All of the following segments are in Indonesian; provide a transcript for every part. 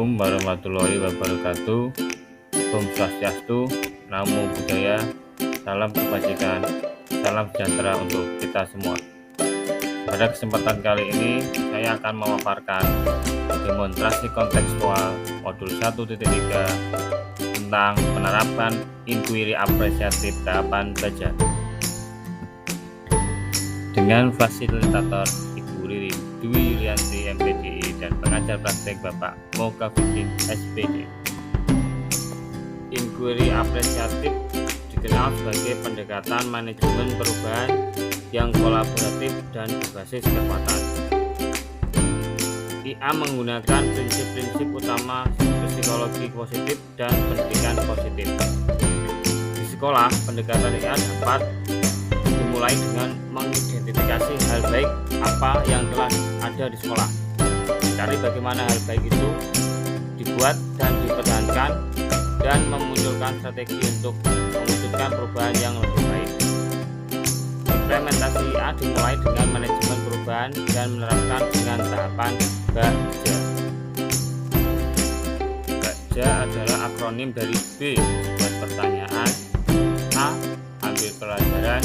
Assalamualaikum warahmatullahi wabarakatuh. Om Swastiastu, Namo Buddhaya, salam kebajikan, salam sejahtera untuk kita semua. Pada kesempatan kali ini saya akan memaparkan demonstrasi kontekstual modul 1.3 tentang penerapan inquiry apresiatif tahapan belajar dengan fasilitator Ibu Ririn Dwi Yulianti MPDI dan pengajar praktek Bapak Moka Fikin SPD. Inquiry apresiatif dikenal sebagai pendekatan manajemen perubahan yang kolaboratif dan berbasis kekuatan. IA menggunakan prinsip-prinsip utama psikologi positif dan pendidikan positif. Di sekolah, pendekatan IA dapat dimulai dengan mengidentifikasi hal baik apa yang telah ada di sekolah, mencari bagaimana hal baik itu dibuat dan dipertahankan, dan memunculkan strategi untuk mewujudkan perubahan yang lebih baik. Implementasi IA dimulai dengan manajemen perubahan dan menerapkan dengan tahapan BAJA. BAJA adalah akronim dari B, buat pertanyaan, A, ambil pelajaran,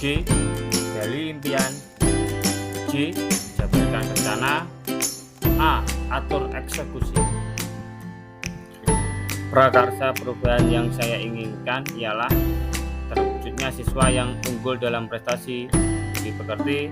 G, gali impian, J, jabarkan rencana, A, atur eksekusi. Prakarsa perubahan yang saya inginkan ialah terwujudnya siswa yang unggul dalam prestasi, dipekerti,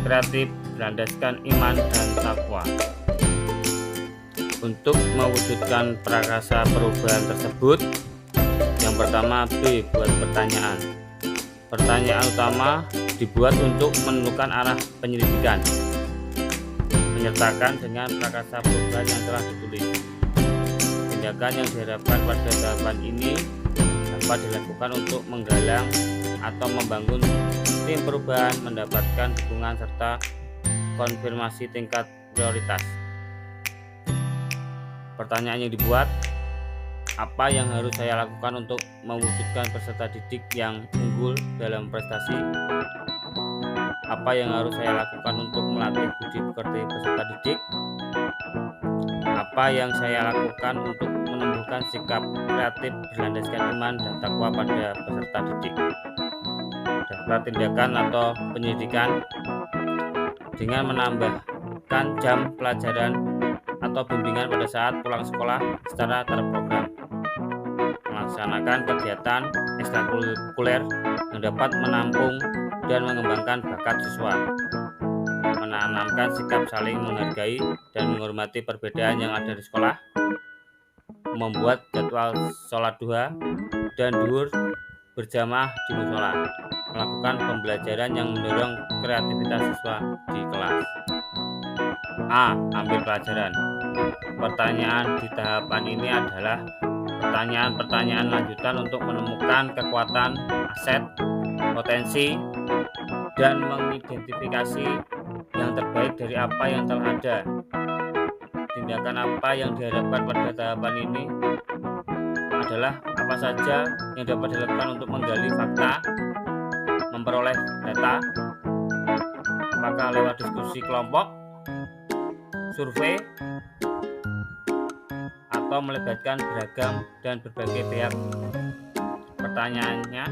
kreatif, berlandaskan iman dan takwa. Untuk mewujudkan prakarsa perubahan tersebut, yang pertama B, buat pertanyaan. Pertanyaan utama dibuat untuk menentukan arah penyelidikan, menyertakan dengan prakarsa perubahan yang telah ditulis. Tindakan yang diharapkan pada tahapan ini dapat dilakukan untuk menggalang atau membangun tim perubahan, mendapatkan dukungan serta konfirmasi tingkat prioritas. Pertanyaan yang dibuat, apa yang harus saya lakukan untuk mewujudkan peserta didik yang unggul dalam prestasi? Apa yang harus saya lakukan untuk melatih budi pekerti peserta didik? Apa yang saya lakukan untuk menumbuhkan sikap kreatif berlandaskan iman dan takwa pada peserta didik? Daftar tindakan atau penyidikan dengan menambahkan jam pelajaran atau bimbingan pada saat pulang sekolah secara terprogram. Melaksanakan kegiatan ekstrakurikuler yang dapat menampung dan mengembangkan bakat siswa. Menanamkan sikap saling menghargai dan menghormati perbedaan yang ada di sekolah. Membuat jadwal sholat duha dan duhur berjamaah di musola. Melakukan pembelajaran yang mendorong kreativitas siswa di kelas. A, ambil pelajaran. Pertanyaan di tahapan ini adalah pertanyaan-pertanyaan lanjutan untuk menemukan kekuatan, aset, potensi, dan mengidentifikasi yang terbaik dari apa yang telah ada. Tindakan apa yang diharapkan pada tahapan ini adalah apa saja yang dapat dilakukan untuk menggali fakta, memperoleh data, apakah lewat diskusi kelompok, survei, atau melibatkan beragam dan berbagai pihak. Pertanyaannya,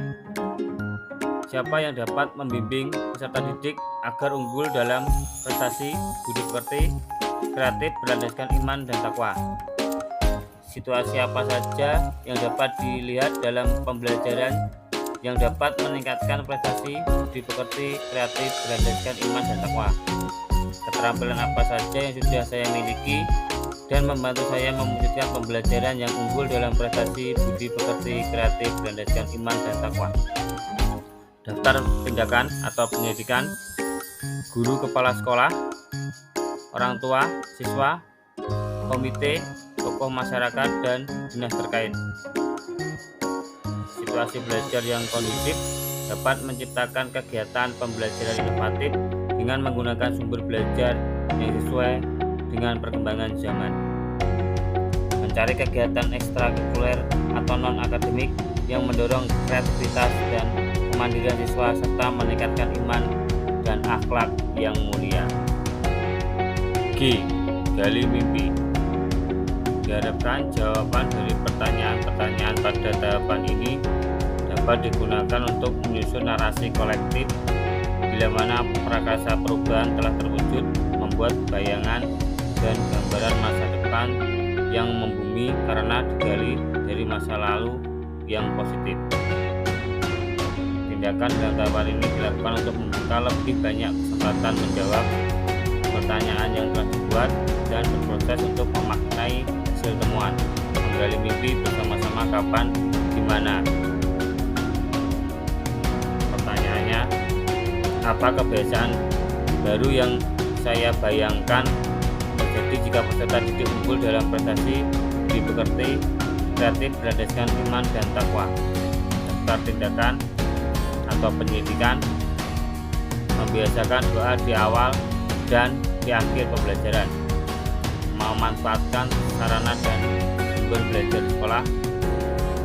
siapa yang dapat membimbing peserta didik agar unggul dalam prestasi, budi pekerti, kreatif, berlandaskan iman dan takwa? Situasi apa saja yang dapat dilihat dalam pembelajaran yang dapat meningkatkan prestasi, budi pekerti, kreatif, berlandaskan iman dan takwa? Keterampilan apa saja yang sudah saya miliki dan membantu saya mewujudkan pembelajaran yang unggul dalam prestasi, budi pekerti, kreatif, berlandaskan iman dan takwa? Daftar tindakan atau pendidikan, guru kepala sekolah, orang tua, siswa, komite, tokoh masyarakat, dan dinas terkait. Situasi belajar yang kondusif dapat menciptakan kegiatan pembelajaran inovatif dengan menggunakan sumber belajar yang sesuai dengan perkembangan zaman. Mencari kegiatan ekstrakurikuler atau non-akademik yang mendorong kreativitas dan kemandirian siswa serta meningkatkan iman dan akhlak yang mulia. G, gali mimpi. Diharapkan jawaban dari pertanyaan-pertanyaan pada tahapan ini dapat digunakan untuk menyusun narasi kolektif bila mana prakarsa perubahan telah terwujud, membuat bayangan dan gambaran masa depan yang membumi karena digali dari masa lalu yang positif. Tindakan dalam tahapan ini dilakukan untuk membuka lebih banyak kesempatan menjawab pertanyaan yang telah dibuat dan berproses untuk memaknai hasil temuan, menggali mimpi bersama-sama kapan, di mana. Pertanyaannya, apa kebiasaan baru yang saya bayangkan terjadi jika peserta didik unggul dalam prestasi dipekerti kreatif berlandaskan iman dan takwa? Daftar tindakan atau penyidikan: membiasakan doa di awal dan di akhir pembelajaran, memanfaatkan sarana dan sumber belajar sekolah,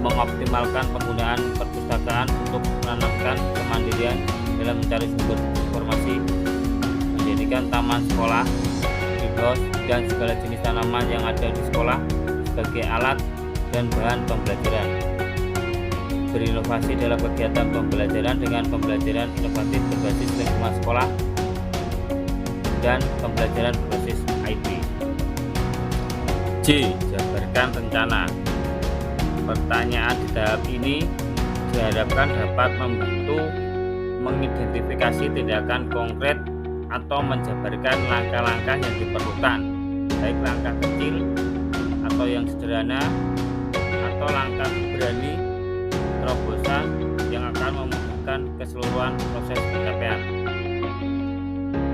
mengoptimalkan penggunaan perpustakaan untuk menanamkan kemandirian dalam mencari sumber informasi, menjadikan taman sekolah, greenhouse, dan segala jenis tanaman yang ada di sekolah sebagai alat dan bahan pembelajaran, berinovasi dalam kegiatan pembelajaran dengan pembelajaran inovatif berbasis lingkungan sekolah dan pembelajaran berbasis IT. J. Jabarkan rencana. Pertanyaan di tahap ini diharapkan dapat membantu mengidentifikasi tindakan konkret atau menjabarkan langkah-langkah yang diperlukan, baik langkah kecil atau yang sederhana atau langkah berani terobosan yang akan memudahkan keseluruhan proses pencapaian.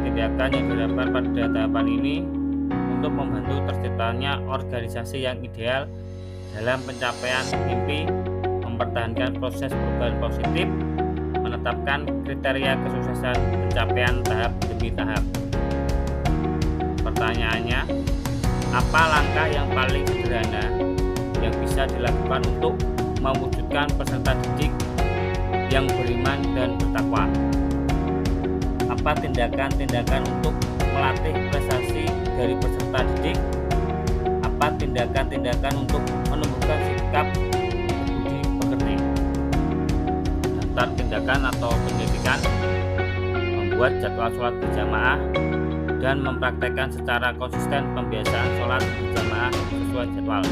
Tindakan yang diharapkan pada tahapan ini untuk membantu terciptanya organisasi yang ideal dalam pencapaian mimpi, mempertahankan proses perubahan positif, menetapkan kriteria kesuksesan pencapaian tahap demi tahap. Pertanyaannya, apa langkah yang paling sederhana yang bisa dilakukan untuk mewujudkan peserta didik yang beriman dan bertakwa? Apa tindakan-tindakan untuk melatih prestasi dari peserta didik? Apa tindakan-tindakan untuk menumbuhkan sikap budi pekerti? Daftar tindakan atau pendidikan: membuat jadwal sholat berjamaah dan mempraktekkan secara konsisten pembiasaan sholat berjamaah sesuai jadwal,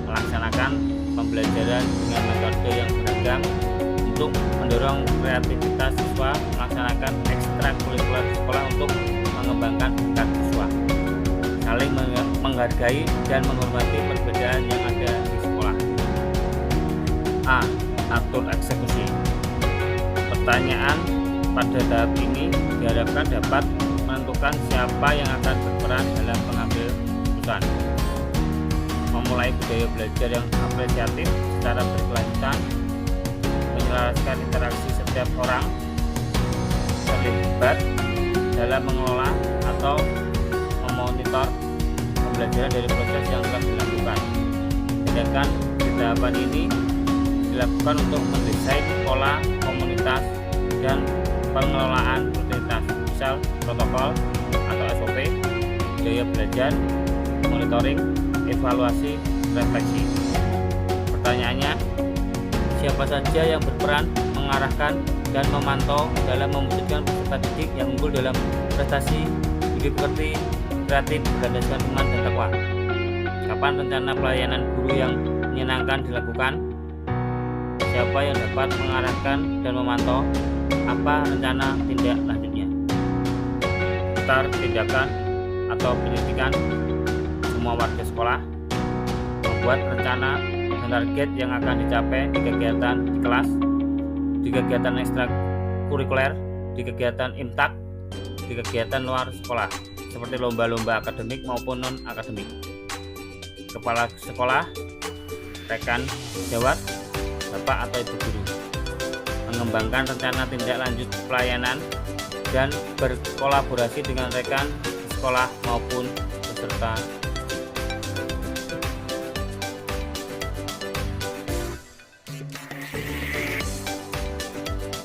melaksanakan pembelajaran dengan metode yang beragam untuk mendorong kreativitas siswa, melaksanakan ekstrakurikuler sekolah untuk mengembangkan bakat siswa, saling menghargai dan menghormati perbedaan yang ada di sekolah. A. Atur eksekusi. Pertanyaan pada tahap ini diharapkan dapat menentukan siapa yang akan berperan dalam mengambil keputusan, memulai budaya belajar yang apresiatif secara berkelanjutan, menyelaraskan interaksi setiap orang, terlibat dalam mengelola atau memonitor pembelajaran dari proses yang telah dilakukan. Tindakan di tahapan ini dilakukan untuk mendesain pola komunitas dan pengelolaan rutinitas, misal protokol atau SOP, budaya belajar, monitoring, evaluasi, refleksi. Pertanyaannya, siapa saja yang berperan mengarahkan dan memantau dalam mewujudkan peserta didik yang unggul dalam prestasi budi pekerti kreatif berlandaskan iman dan takwa? Kapan rencana pelayanan guru yang menyenangkan dilakukan? Siapa yang dapat mengarahkan dan memantau? Apa rencana tindak lanjutnya? Daftar tindakan atau pendidikan: semua warga sekolah, membuat rencana dan target yang akan dicapai di kegiatan di kelas, di kegiatan ekstrakurikuler, di kegiatan imtak, di kegiatan luar sekolah seperti lomba-lomba akademik maupun non-akademik. Kepala sekolah, rekan sejawat, bapak atau ibu guru, mengembangkan rencana tindak lanjut pelayanan dan berkolaborasi dengan rekan sekolah maupun peserta